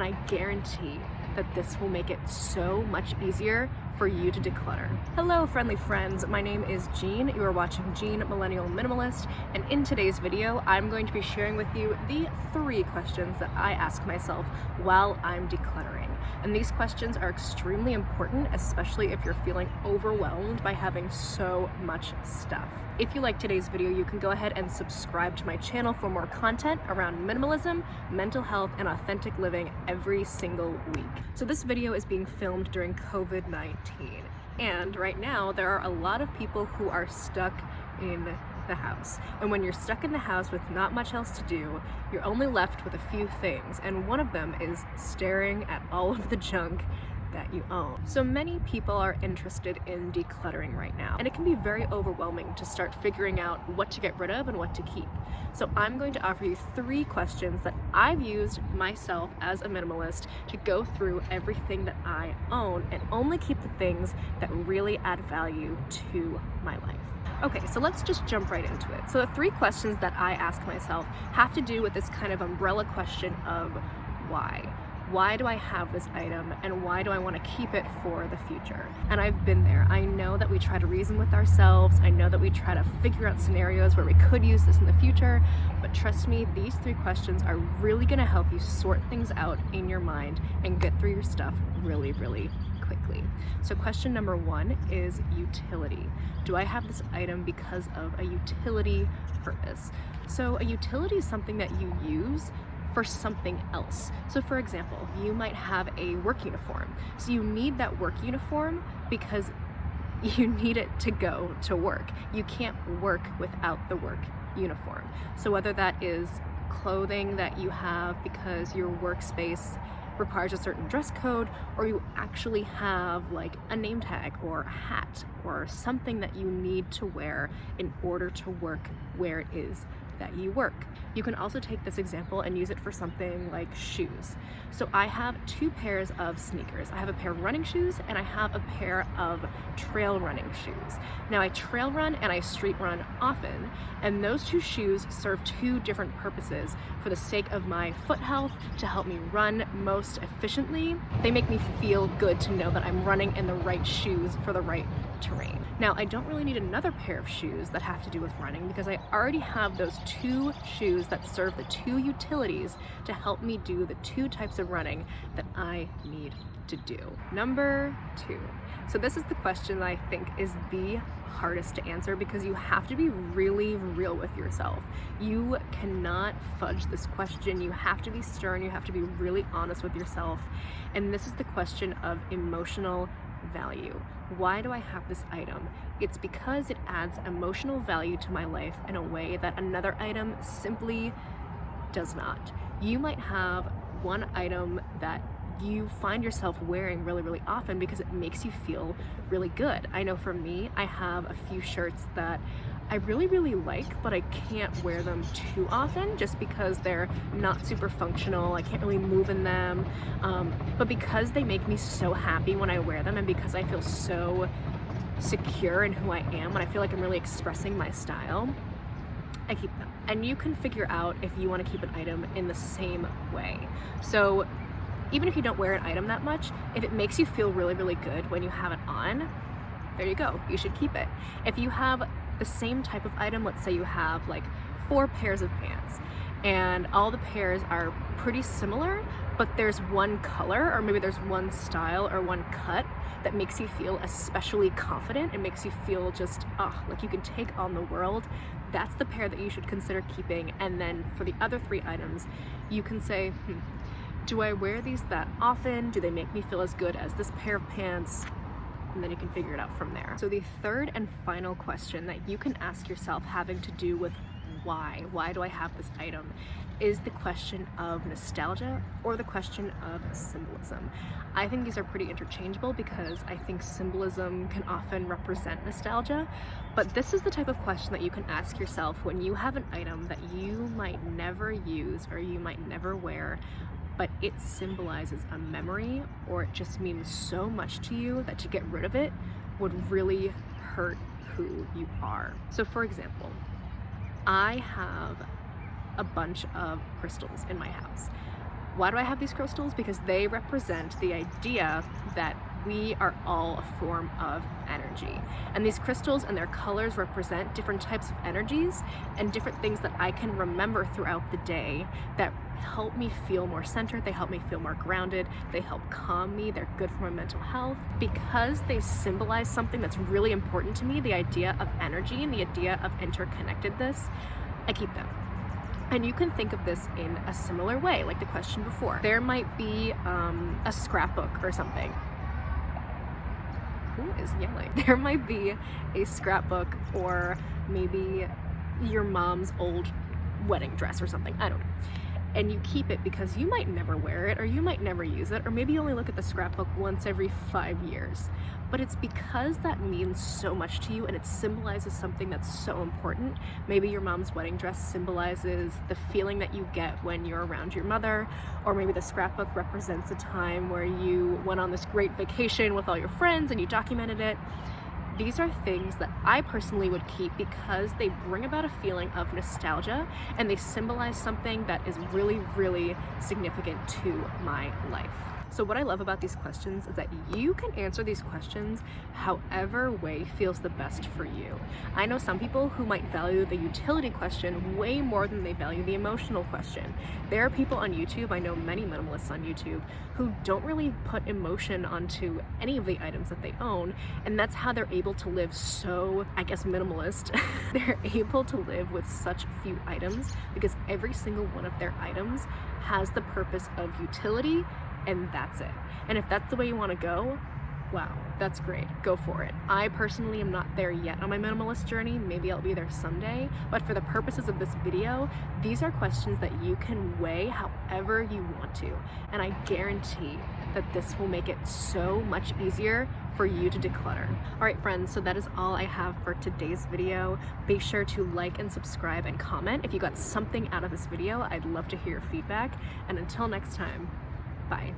and I guarantee that this will make it so much easier for you to declutter. Hello friendly friends, my name is Jean. You are watching Jean Millennial Minimalist, and in today's video I'm going to be sharing with you the 3 questions that I ask myself while I'm decluttering. And these questions are extremely important, especially if you're feeling overwhelmed by having so much stuff. If you like today's video, you can go ahead and subscribe to my channel for more content around minimalism, mental health, and authentic living every single week. So this video is being filmed during COVID-19, and right now there are a lot of people who are stuck in the house. And when you're stuck in the house with not much else to do, you're only left with a few things, and one of them is staring at all of the junk that you own. So many people are interested in decluttering right now, and it can be very overwhelming to start figuring out what to get rid of and what to keep. So I'm going to offer you 3 questions that I've used myself as a minimalist to go through everything that I own and only keep the things that really add value to my life. Okay, so let's just jump right into it. So the 3 questions that I ask myself have to do with this kind of umbrella question of why. Why do I have this item, and why do I want to keep it for the future? And I've been there. I know that we try to reason with ourselves. I know that we try to figure out scenarios where we could use this in the future, but trust me, these 3 questions are really going to help you sort things out in your mind and get through your stuff really, really quickly. So question number 1 is utility. Do I have this item because of a utility purpose? So a utility is something that you use for something else. So for example, you might have a work uniform. So you need that work uniform because you need it to go to work. You can't work without the work uniform. So whether that is clothing that you have because your workspace requires a certain dress code, or you actually have like a name tag or a hat or something that you need to wear in order to work where it is that you work. You can also take this example and use it for something like shoes. So I have 2 pairs of sneakers. I have a pair of running shoes and I have a pair of trail running shoes. Now I trail run and I street run often, and those 2 shoes serve 2 different purposes. For the sake of my foot health, to help me run most efficiently, they make me feel good to know that I'm running in the right shoes for the right terrain. Now I don't really need another pair of shoes that have to do with running because I already have those 2 shoes that serve the 2 utilities to help me do the 2 types of running that I need to do. Number 2. So this is the question that I think is the hardest to answer because you have to be really real with yourself. You cannot fudge this question. You have to be stern. You have to be really honest with yourself. And this is the question of emotional value. Why do I have this item? It's because it adds emotional value to my life in a way that another item simply does not. You might have one item that you find yourself wearing really often because it makes you feel really good. I know for me, I have a few shirts that I really like, but I can't wear them too often just because they're not super functional. I can't really move in them, but because they make me so happy when I wear them, and because I feel so secure in who I am and I feel like I'm really expressing my style, I keep them. And you can figure out if you want to keep an item in the same way. So even if you don't wear an item that much, if it makes you feel really good when you have it on, there you go, you should keep it. If you have the same type of item, let's say you have like 4 pairs of pants and all the pairs are pretty similar, but there's one color or maybe there's one style or one cut that makes you feel especially confident. It makes you feel just, like you can take on the world. That's the pair that you should consider keeping. And then for the other 3 items, you can say, do I wear these that often? Do they make me feel as good as this pair of pants? And then you can figure it out from there. So the 3rd and final question that you can ask yourself having to do with why do I have this item, is the question of nostalgia or the question of symbolism. I think these are pretty interchangeable because I think symbolism can often represent nostalgia, but this is the type of question that you can ask yourself when you have an item that you might never use or you might never wear, but it symbolizes a memory, or it just means so much to you that to get rid of it would really hurt who you are. So for example, I have a bunch of crystals in my house. Why do I have these crystals? Because they represent the idea that we are all a form of energy. And these crystals and their colors represent different types of energies and different things that I can remember throughout the day that help me feel more centered, they help me feel more grounded, they help calm me, they're good for my mental health. Because they symbolize something that's really important to me, the idea of energy and the idea of interconnectedness, I keep them. And you can think of this in a similar way, like the question before. There might be a scrapbook or something. Who is yelling? There might be a scrapbook or maybe your mom's old wedding dress or something, I don't know. And you keep it because you might never wear it, or you might never use it, or maybe you only look at the scrapbook once every 5 years. But it's because that means so much to you and it symbolizes something that's so important. Maybe your mom's wedding dress symbolizes the feeling that you get when you're around your mother, or maybe the scrapbook represents a time where you went on this great vacation with all your friends and you documented it. These are things that I personally would keep because they bring about a feeling of nostalgia and they symbolize something that is really, really significant to my life. So what I love about these questions is that you can answer these questions however way feels the best for you. I know some people who might value the utility question way more than they value the emotional question. There are people on YouTube, I know many minimalists on YouTube, who don't really put emotion onto any of the items that they own, and that's how they're able to live so, I guess, minimalist. They're able to live with such few items because every single one of their items has the purpose of utility, and that's it. And if that's the way you want to go, wow, that's great, go for it. I personally am not there yet on my minimalist journey. Maybe I'll be there someday, but for the purposes of this video, these are questions that you can weigh however you want to, and I guarantee that this will make it so much easier for you to declutter. All right, friends, so that is all I have for today's video. Be sure to like and subscribe and comment if you got something out of this video. I'd love to hear your feedback, and until next time, bye.